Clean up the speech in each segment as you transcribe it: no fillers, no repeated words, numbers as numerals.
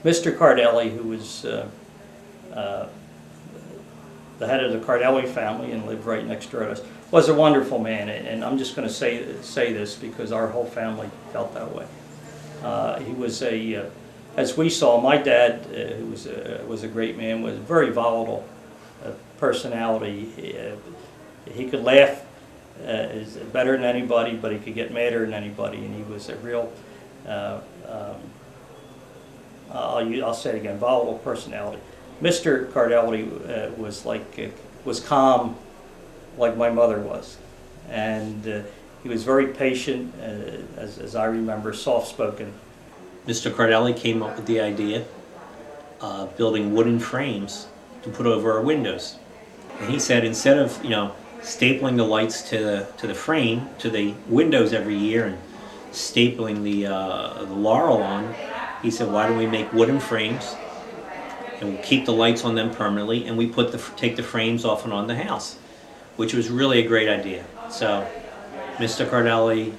Mr. Cardelli, who was uh, the head of the Cardelli family and lived right next door to us, was a wonderful man. And I'm just going to say this because our whole family felt that way. He was as we saw, my dad, who was a great man, was a very volatile personality. He could laugh is better than anybody, but he could get madder than anybody, and he was a real, I'll say it again, volatile personality. Mr. Cardelli was calm, like my mother was, and he was very patient, as I remember, soft-spoken. Mr. Cardelli came up with the idea of building wooden frames to put over our windows. And he said instead of, stapling the lights to the frame, to the windows every year and stapling the laurel on, he said, why don't we make wooden frames and we'll keep the lights on them permanently, and we take the frames off and on the house, which was really a great idea. So Mr. Cardelli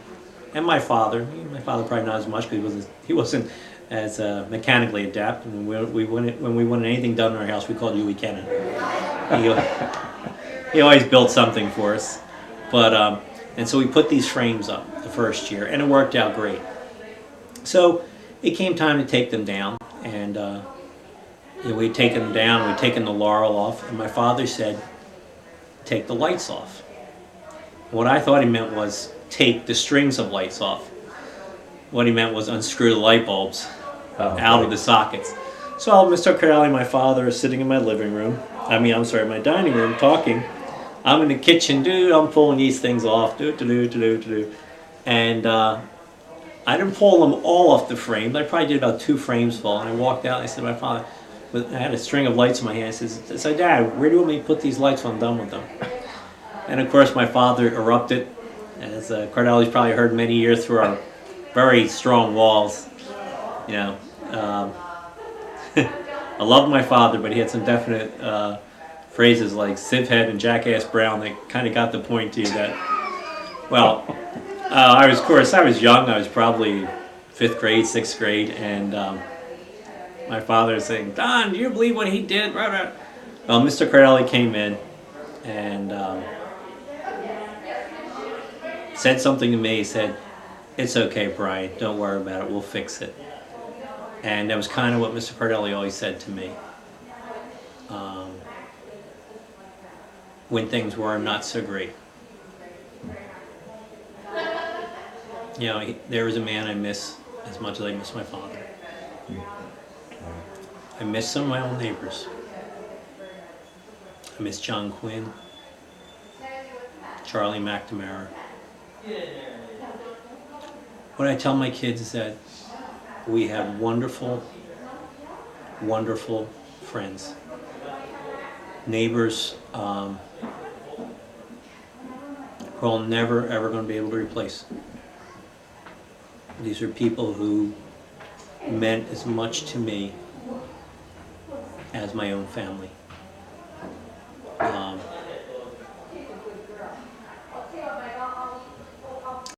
and my father probably not as much because he wasn't as mechanically adept. And when we wanted anything done in our house, we called Huey Kennan. He always built something for us. But and so we put these frames up the first year, and it worked out great. So it came time to take them down, and we'd taken them down, we'd taken the laurel off, and my father said, take the lights off. What I thought he meant was take the strings of lights off. What he meant was unscrew the light bulbs out of the sockets. So Mr. Cardelli and my father are sitting in my living room. My dining room, talking. I'm in the kitchen, I'm pulling these things off, and I didn't pull them all off the frame. I probably did about 2 frames full, and I walked out and I said to my father, I had a string of lights in my hand, I said, Dad, where do you want me to put these lights when I'm done with them? And of course my father erupted, as Cardelli's probably heard many years through our very strong walls. I loved my father, but he had some definite phrases like Sivhead and Jackass Brown that kind of got the point to you that, I was young. I was probably 5th grade, 6th grade, and my father was saying, Don, do you believe what he did? Well, Mr. Cardelli came in and said something to me. He said, it's okay, Brian, don't worry about it, we'll fix it. And that was kind of what Mr. Cardelli always said to me when things were not so great. There was a man I miss as much as I miss my father. I miss some of my own neighbors. I miss John Quinn, Charlie McNamara. What I tell my kids is that we have wonderful, wonderful friends, neighbors who I'll never ever going to be able to replace. These are people who meant as much to me as my own family.